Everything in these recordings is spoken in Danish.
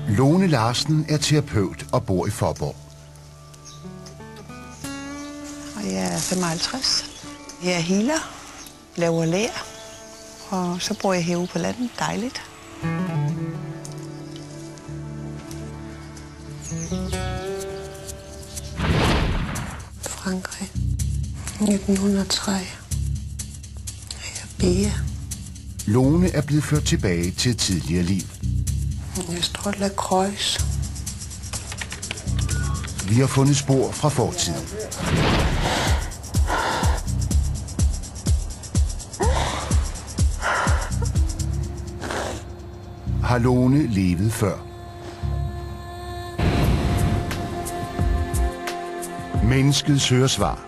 Lone Larsen er terapeut og bor i Faaborg. Jeg er 55. Jeg er healer, laver ler, og så bor jeg herude på landet. Dejligt. Frankrig, 1903. Jeg er Bea. Lone er blevet ført tilbage til et tidligere liv. Jeg står La Croix. Vi har fundet spor fra fortiden. Har Lone levet før? Mennesket søger svar.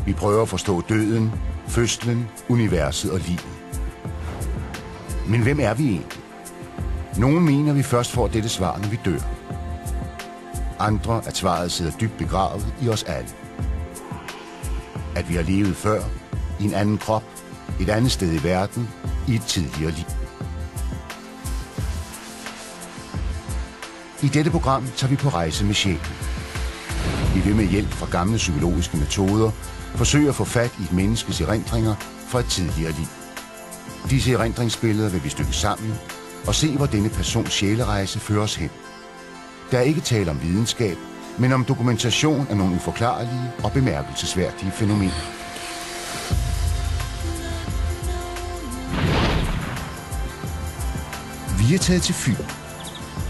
Vi prøver at forstå døden, fødslen, universet og livet. Men hvem er vi egentlig? Nogle mener, vi først får dette svar, når vi dør. Andre, at svaret sidder dybt begravet i os alle. At vi har levet før, i en anden krop, et andet sted i verden, i et tidligere liv. I dette program tager vi på rejse med sjælen. Vi vil med hjælp fra gamle psykologiske metoder forsøge at få fat i et menneskes erindringer fra et tidligere liv. Disse erindringsbilleder vil vi stykke sammen og se, hvor denne persons sjælerejse fører os hen. Der er ikke tale om videnskab, men om dokumentation af nogle uforklarlige og bemærkelsesværdige fænomener. Vi er taget til Fyn.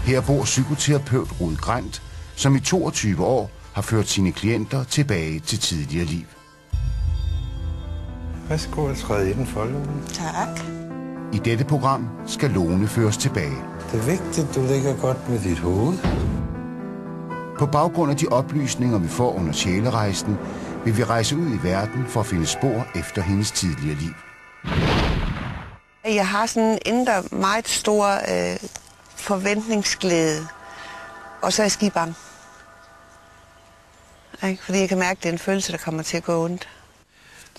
Her bor psykoterapeut Ruud Grant, som i 22 år har ført sine klienter tilbage til tidligere liv. Værsgo at træde ind for Lone. Tak. I dette program skal Lone føres tilbage. Det er vigtigt, at du ligger godt med dit hoved. På baggrund af de oplysninger, vi får under sjælerejsen, vil vi rejse ud i verden for at finde spor efter hendes tidligere liv. Jeg har sådan en indre meget stor forventningsglæde, og så er jeg skibange. Fordi jeg kan mærke, at det er en følelse, der kommer til at gå ondt.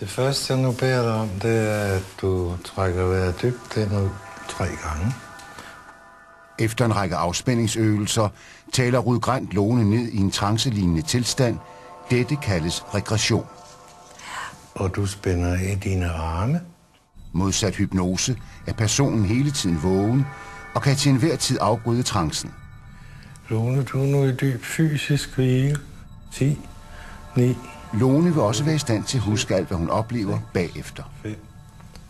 Det første, jeg nu beder dig om, det er, at du trækker vejret dybt ind ud 3 gange. Efter en række afspændingsøvelser taler Ruud Grant Lone ned i en trancelignende tilstand. Dette kaldes regression. Og du spænder i dine arme. Modsat hypnose er personen hele tiden vågen og kan til enhver tid afbryde trancen. Lone, du er nu i dyb fysisk hvile. 10, 9. Lone vil også være i stand til at huske alt, hvad hun oplever bagefter. 5,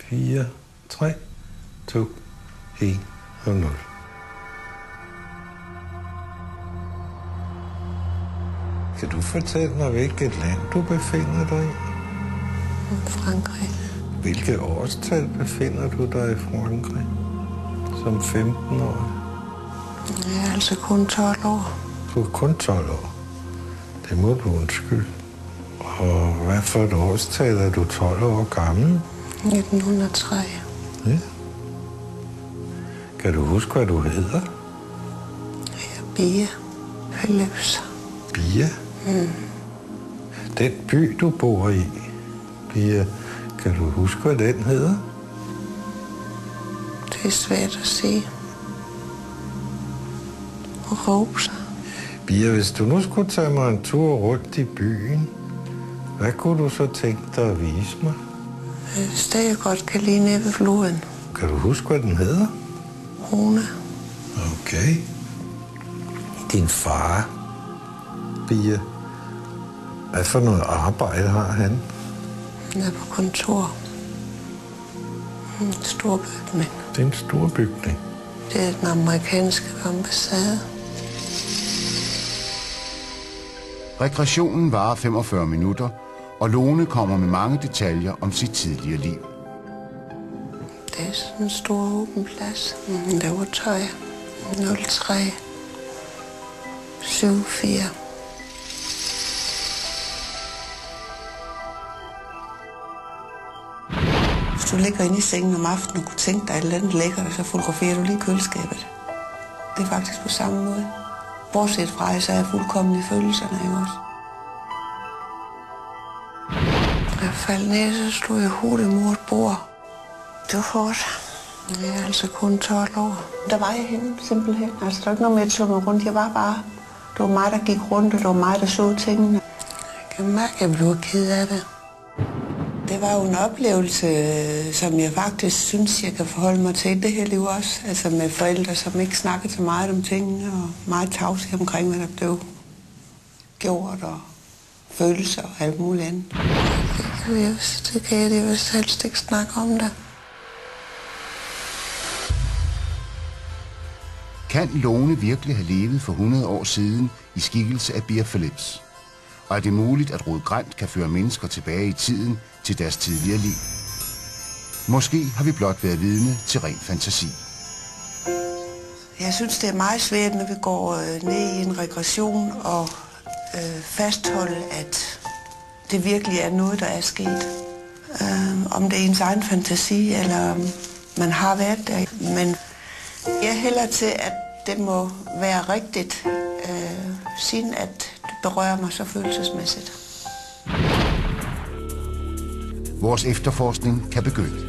4, 3, 2, 1 og 0. Kan du fortælle mig, hvilket land du befinder dig i? Frankrig. Hvilket årstal befinder du dig i Frankrig? Som 15-årig? Jeg er altså kun 12 år. Du er kun 12 år. Det må du undskylde. Og hvad for et årstal er du 12 år gammel? 1903. Ja. Kan du huske, hvad du hedder? Jeg er Bea Philips. Bea? Den by, du bor i, Bea, kan du huske, hvad den hedder? Det er svært at sige. Rosa. Bea, hvis du nu skulle tage mig en tur rundt i byen, hvad kunne du så tænke dig at vise mig? Et sted, jeg godt kan lide nede ved floden. Kan du huske, hvad den hedder? Rona. Okay. Din far, Bea, hvad for noget arbejde har han? Han er på kontor. En stor bygning. Det er en stor bygning. Det er den amerikanske ambassade. Regressionen varer 45 minutter, og Lone kommer med mange detaljer om sit tidligere liv. Det er sådan en stor åben plads. Der var tøj. 03. 74. Hvis du ligger inde i sengen om aftenen og kunne tænke dig et eller andet lækkert, så fotograferer du lige køleskabet. Det er faktisk på samme måde. Bortset fra, så er jeg fuldkommen i følelserne, ikke også? Da jeg faldt ned, så stod jeg hurtigt mod et bord. Det var hårdt. Jeg er altså kun 12 år. Der var jeg henne, simpelthen. Altså, der var ikke noget med at slå mig rundt. Jeg var bare... Det var mig, der gik rundt, og det var mig, der så tingene. Jeg kan mærke, at jeg blev ked af det. Det var jo en oplevelse, som jeg faktisk synes, jeg kan forholde mig til det her liv også. Altså med forældre, som ikke snakkede så meget om tingene, og meget tavshed omkring, hvad der blev gjort, og følelser og alt muligt andet. Det kan jeg vist helst ikke snakke om det. Kan Lone virkelig have levet for 100 år siden i skikkelse af Bear Phillips? Og er det muligt, at Ruud Grant kan føre mennesker tilbage i tiden til deres tidligere liv? Måske har vi blot været vidne til ren fantasi. Jeg synes, det er meget svært, når vi går ned i en regression og fastholde, at det virkelig er noget, der er sket. Om det er ens egen fantasi, eller man har været der. Men jeg hælder til, at det må være rigtigt, siden at det berører mig så følelsesmæssigt. Vores efterforskning kan begynde.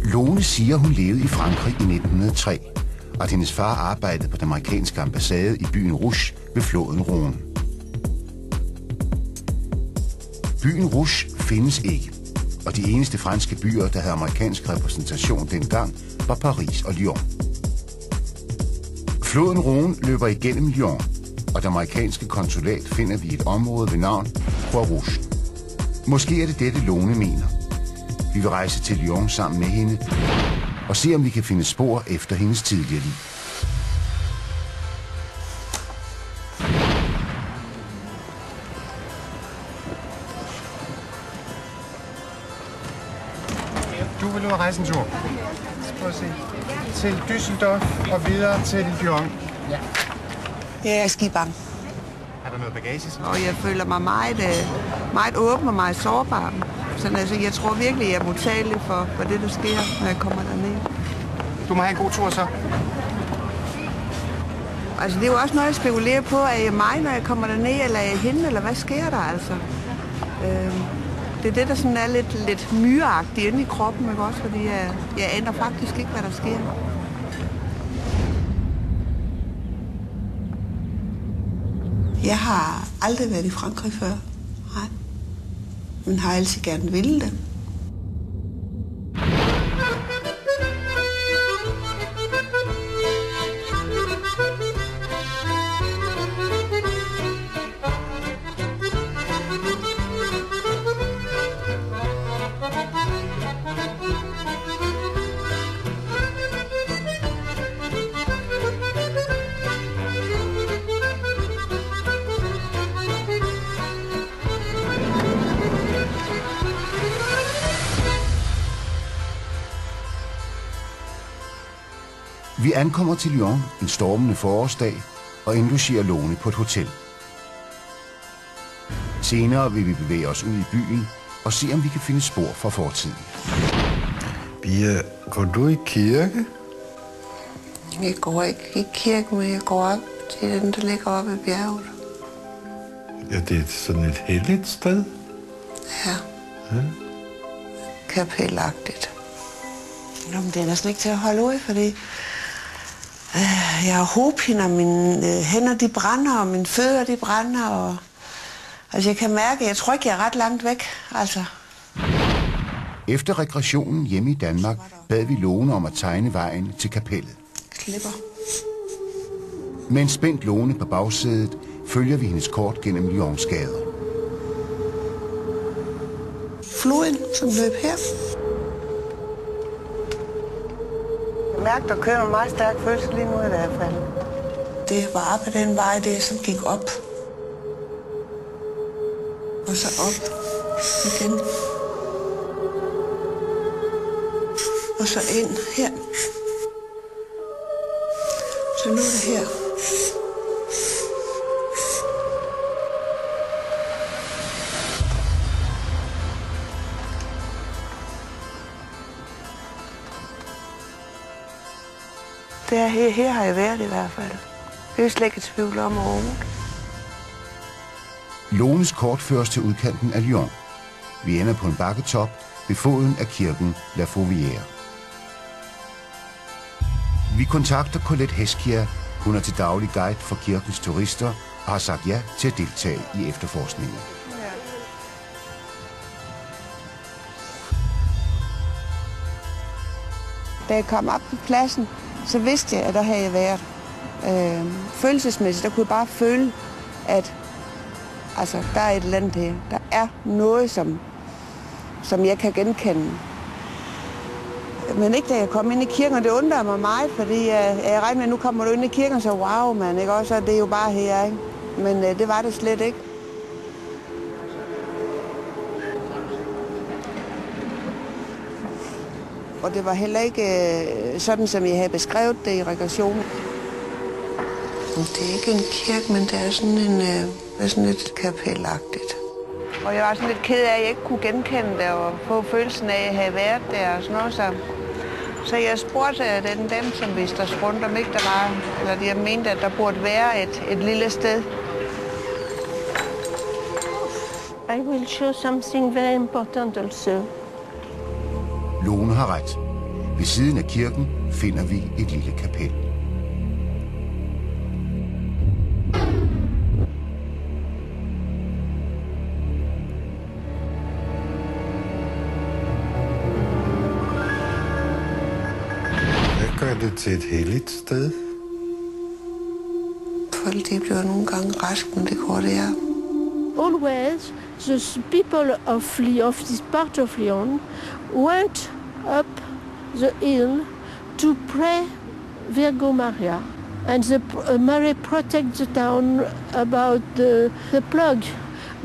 Lone siger, hun levede i Frankrig i 1903, og at hendes far arbejdede på den amerikanske ambassade i byen Rouge ved floden Rhône. Byen Rouge findes ikke, og de eneste franske byer, der havde amerikansk repræsentation dengang, var Paris og Lyon. Floden Rhône løber igennem Lyon, og det amerikanske konsulat finder vi et område ved navn Croix Rouge. Måske er det dette, Lone mener. Vi vil rejse til Lyon sammen med hende og se, om vi kan finde spor efter hendes tidligere liv. Du vil ud og rejse en tur. Prøv at se. Til Düsseldorf og videre til Lyon. Ja. Jeg er skibange. Er der noget bagage? Og jeg føler mig meget åben og meget sårbar. Så altså, jeg tror virkelig, jeg er modtagelig for det, der sker, når jeg kommer derned. Du må have en god tur så. Altså, det er jo også noget, jeg spekulerer på. Er jeg mig, når jeg kommer derned, eller er jeg hende, eller hvad sker der altså? Det er det, der sådan er lidt myreagtigt inde i kroppen, ikke også? Fordi jeg aner faktisk ikke, hvad der sker. Jeg har aldrig været i Frankrig før. Nej. Men har altid gerne ville det. Vi ankommer til Lyon en stormende forårsdag og indlogerer Lone på et hotel. Senere vil vi bevæge os ud i byen og se, om vi kan finde spor fra fortiden. Bia, går du i kirke? Jeg går ikke i kirke, men jeg går op til den, der ligger oppe i bjerget. Ja, det er sådan et helligt sted. Ja. Kapelagtigt. Nå, men det er næsten ikke til at holde ud, fordi jeg har hovedpiner, mine hænder de brænder, og mine fødder de brænder. Og altså, jeg kan mærke, jeg tror ikke, jeg er ret langt væk. Altså. Efter regressionen hjemme i Danmark bad vi Lone om at tegne vejen til kapellet. Klipper. Med en spændt Lone på bagsædet følger vi hendes kort gennem Lyons gader. Floden, som løb her. Jeg mærker, der kører en meget stærk følelse lige nu i hvert fald. Det var på den vej, det som gik op. Og så op igen. Og så ind her. Så nu er det her. Det er her har jeg været i hvert fald. Det er slet ikke et tvivl om overhovedet. Lones kort føres til udkanten af Lyon. Vi ender på en bakketop ved foden af kirken La Fauvière. Vi kontakter Colette Heskia. Hun er til daglig guide for kirkens turister og har sagt ja til at deltage i efterforskningen. Da jeg kom op på pladsen, så vidste jeg, at der havde jeg været. Følelsesmæssigt, der kunne jeg bare føle, at altså, der er et eller andet her. Der er noget, som jeg kan genkende. Men ikke da jeg kom ind i kirken, og det undrer mig meget, fordi jeg regner med, at nu kommer du ind i kirken, så wow, man, ikke også? Det er jo bare her, ikke? Men det var det slet ikke. Og det var heller ikke sådan, som jeg havde beskrevet det i regressionen. Det er ikke en kirke, men det er sådan lidt kapelagtigt. Og jeg var sådan lidt ked af, at jeg ikke kunne genkende det og få følelsen af, at jeg havde været der og sådan noget. Så jeg spurgte dem, som viste os rundt, om ikke der var, eller de mente, at der burde være et lille sted. I will show something very important also. Lone har ret. Ved siden af kirken finder vi et lille kapel. Hvad gør det til et helligt sted? Folk de bliver nogle gange raske, men det går det her. Always, the people of this part of Lyon went up the hill to pray Virgo Maria. And the Mary protect the town about the plague.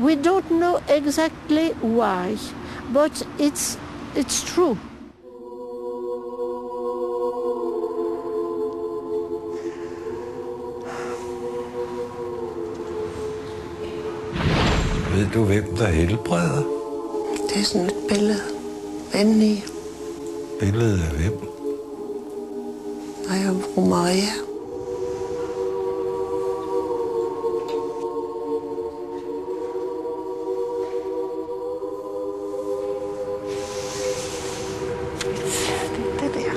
We don't know exactly why, but it's true. Ved du, hvem der helbreder? Det er sådan et billede. Venlig. Billedet af hvem? Og Jomfru Maria. Det der.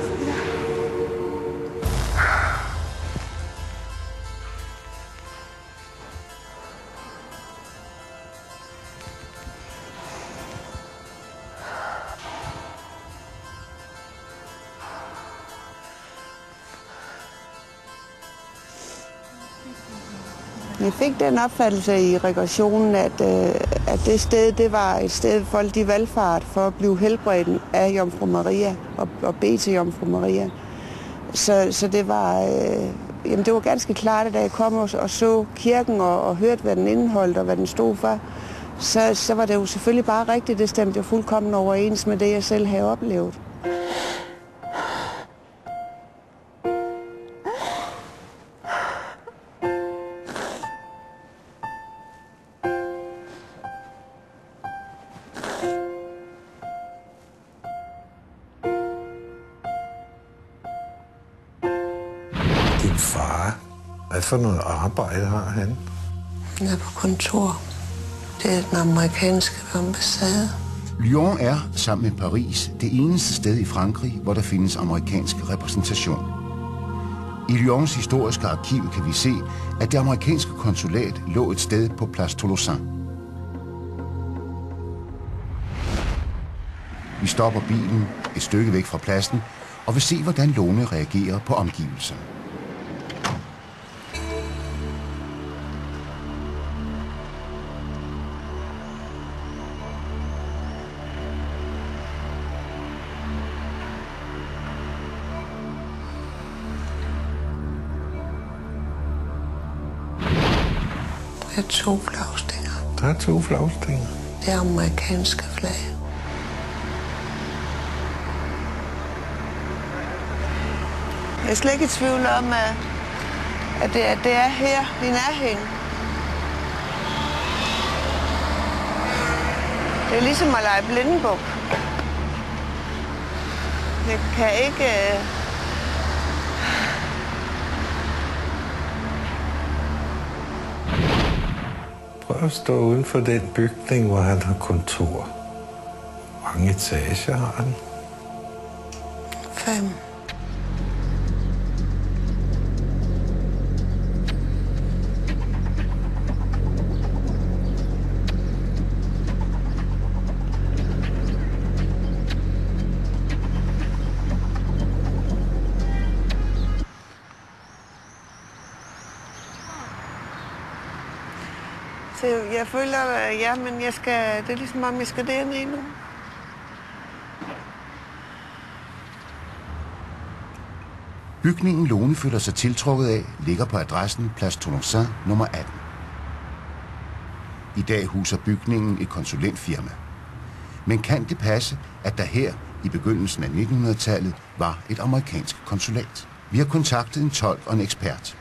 Jeg fik den opfattelse i regressionen, at det sted, det var et sted, folk de valgfart for at blive helbredt af Jomfru Maria og bede til Jomfru Maria. Så det var, det var ganske klart, at da jeg kom og så kirken og hørte, hvad den indeholdt og hvad den stod for, så var det jo selvfølgelig bare rigtigt. Det stemte jo fuldkommen overens med det, jeg selv havde oplevet. Din far, hvad for noget arbejde har han? Han er på kontor. Det er den amerikanske ambassade. Lyon er, sammen med Paris, det eneste sted i Frankrig, hvor der findes amerikansk repræsentation. I Lyons historiske arkiv kan vi se, at det amerikanske konsulat lå et sted på Place Tolosan. Vi stopper bilen et stykke væk fra pladsen og vil se, hvordan Lone reagerer på omgivelserne. Der er 2 flagstænger. Der er 2 flagstænger. Det er amerikanske flag. Jeg er slet ikke i tvivl om, at det er her i nærheden. Det er ligesom at lege blindebuk. Jeg kan ikke... Prøv at stå uden for den bygning, hvor han har kontor. mange etager har den? 5. Så jeg føler, ja, men det er ligesom om, jeg skal derned nu. Bygningen Lone føler sig tiltrukket af ligger på adressen Place Tolosan nummer 18. I dag huser bygningen et konsulentfirma. Men kan det passe, at der her i begyndelsen af 1900-tallet var et amerikansk konsulat? Vi har kontaktet en tolk og en ekspert.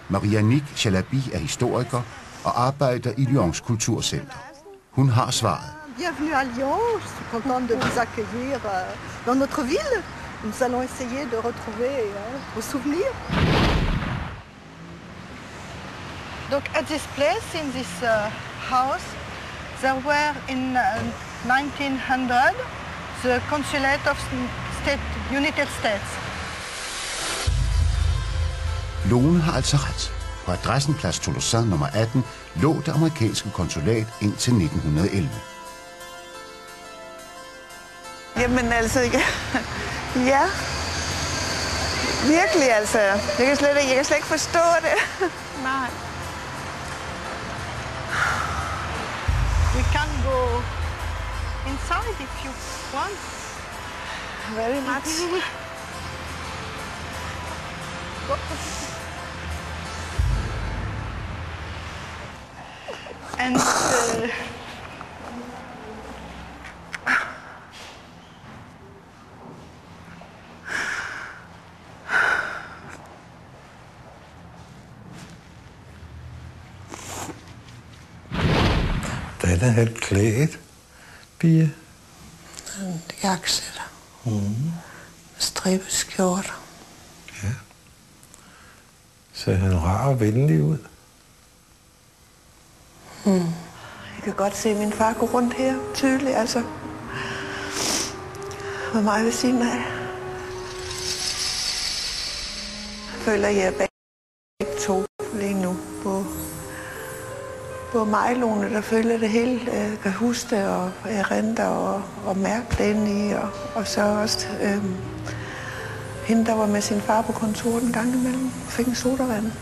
Marianique Chalabi er historiker og arbejder i Lyons Kulturcenter. Hun har svaret. Bienvenue à Lyon, je suis contente de vous accueillir dans notre ville. Nous allons essayer de retrouver vos souvenirs. Donc at this place, in this house, there were in 1900 the consulate of United States. Lone har altså ret. På adressen Place Tolosan nummer 18 lå det amerikanske konsulat indtil 1911. Jamen altså, ja. Virkelig altså. Jeg kan slet ikke forstå det. Nej. We can go inside if you want. Very much. And Den er helt klædt, Pia. En jakkesætter. Stribet skjorte. Ja. Ser han rar og venlig ud? Jeg kan godt se min far gå rundt her, tydeligt, altså. Med mig ved siden af. Jeg føler, jeg er begge to lige nu. På mig, Lone, der føler det hele. Jeg kan huske det, og erindre og mærke det inde i. Og så også hende, der var med sin far på kontoret en gang imellem, fik en sodavand.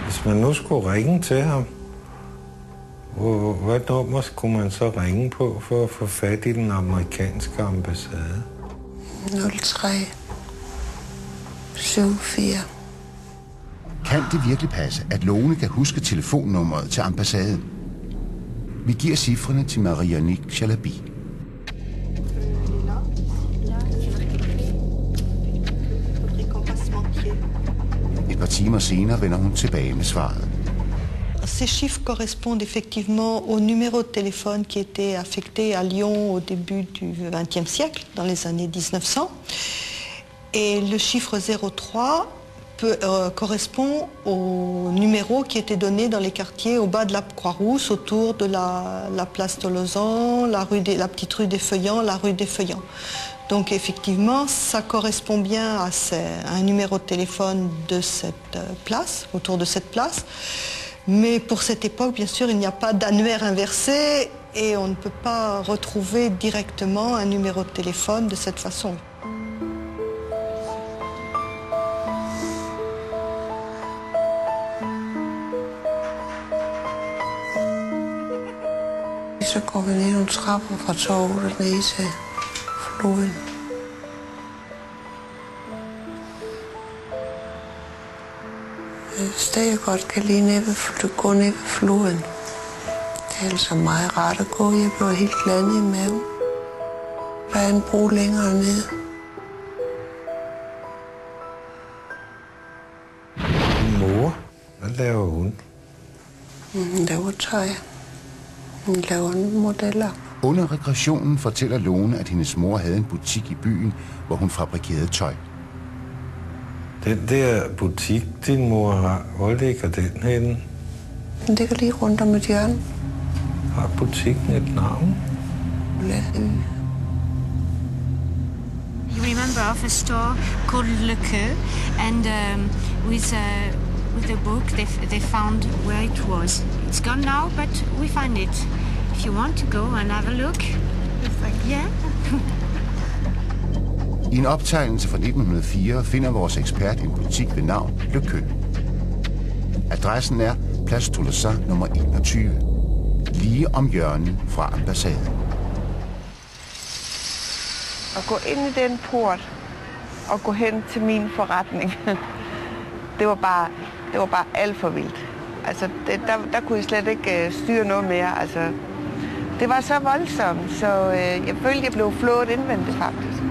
Hvis man nu skulle ringe til ham, hvad nummer skulle man så ringe på for at få fat i den amerikanske ambassade? 03 74. Kan det virkelig passe, at Lone kan huske telefonnummeret til ambassaden? Vi giver cifrene til Marianique Chalabi. Et par timer senere vender hun tilbage med svaret. Ces chiffres correspondent effectivement au numéro de téléphone qui était affecté à Lyon au début du XXe siècle, dans les années 1900. Et le chiffre 03 correspond au numéro qui était donné dans les quartiers au bas de la Croix-Rousse, autour de la place de Lausanne, la petite rue des Feuillants, la rue des Feuillants. Donc effectivement, ça correspond bien à un numéro de téléphone de cette place, autour de cette place. Mais pour cette époque, bien sûr, il n'y a pas d'annuaire inversé et on ne peut pas retrouver directement un numéro de téléphone de cette façon. Så går vi ned nogle trapper fra torvet og ned til floden. Et sted, jeg godt kan lide gå ned ved floden. Det er altså meget rart at gå. Jeg bliver helt landet i maven. Der er en bro længere ned. Mor, hvad laver hun? Hun laver tøj. Hun laver modeller. Under regressionen fortæller Lone, at hendes mor havde en butik i byen, hvor hun fabrikerede tøj. Den der butik, din mor har, hvor ligger den henne? Den ligger lige rundt om et hjørne. Har butikken et navn? You remember of a store called Le Queue, and with the book they found where it was. It's gone now, but we find it. If you want to go and have a look. Yeah. I en optegnelse fra 1904 finder vores ekspert en butik ved navn Le Queue. Adressen er Place Tolosan nummer 21, lige om hjørnet fra ambassaden. At gå ind i den port og gå hen til min forretning, det var bare alt for vildt. Altså, der kunne jeg slet ikke styre noget mere. Altså, det var så voldsomt, så jeg følte, jeg blev flået indvendigt faktisk.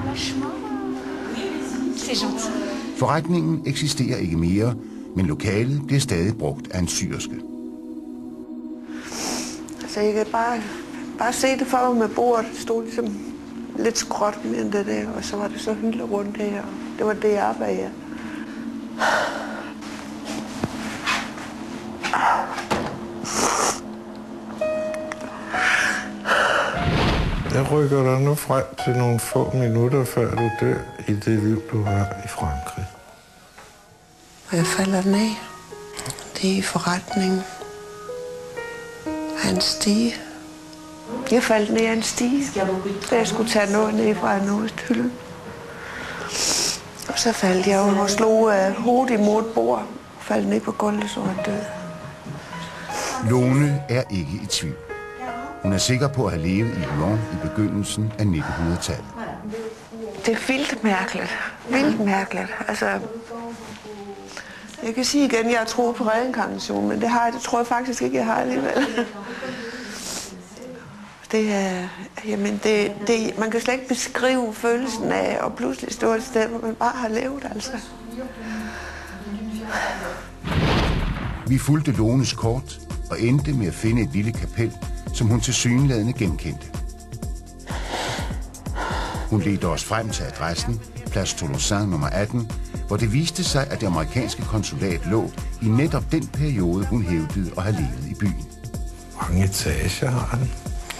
Forretningen eksisterer ikke mere, men lokalet bliver stadig brugt af en syerske. Altså, jeg kan bare se det for mig med bordet. Det stod ligesom lidt skråt med det der, og så var det så hylder rundt her. Det var det, jeg arbejdede af. Jeg rykker dig nu frem til nogle få minutter, før du dør i det liv, du har i Frankrig. Og jeg falder ned. Det er i forretningen. Af en stige. Jeg faldt ned af en stige, da jeg skulle tage noget ned fra en osthylde. Og så faldt jeg og slog hovedet imod et bord. Faldt ned på gulvet, så var jeg død. Lone er ikke i tvivl. Hun er sikker på at have levet i Lyon i begyndelsen af 1900-tallet. Det er vildt mærkeligt. Vildt mærkeligt. Altså, jeg kan sige igen, at jeg tror på reinkarnation, men det tror jeg faktisk ikke, jeg har alligevel. Man kan slet ikke beskrive følelsen af at pludselig stå et sted, hvor man bare har levet, altså. Vi fulgte Lones kort og endte med at finde et lille kapel, som hun tilsyneladende genkendte. Hun ledte os frem til adressen, Place Tolosan nummer 18, hvor det viste sig, at det amerikanske konsulat lå i netop den periode, hun hævdede at have levet i byen. Hvor mange etager har den?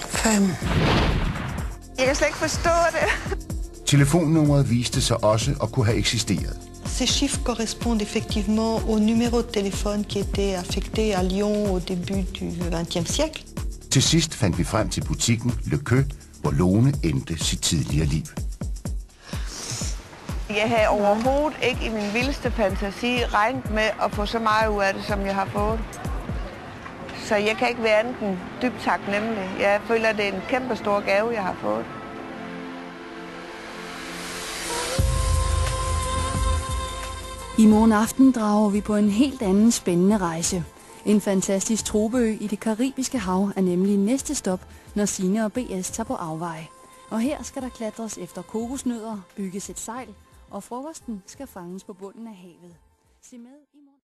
5. Jeg kan slet ikke forstå det. Telefonnummeret viste sig også at kunne have eksisteret. Ces chiffres correspondent effectivement au numéro de téléphone qui était affecté à Lyon au début du XXe siècle. Til sidst fandt vi frem til butikken Le Queue, hvor Lone endte sit tidligere liv. Jeg havde overhovedet ikke i min vildeste fantasi regnet med at få så meget ud af det, som jeg har fået. Så jeg kan ikke være andet end dybt taknemmelig. Jeg føler, at det er en kæmpe stor gave, jeg har fået. I morgen aften drager vi på en helt anden spændende rejse. En fantastisk tropeø i det Karibiske hav er nemlig næste stop, når Signe og BS tager på afveje. Og her skal der klatres efter kokosnødder, bygges et sejl, og frokosten skal fanges på bunden af havet. Se med i morgen.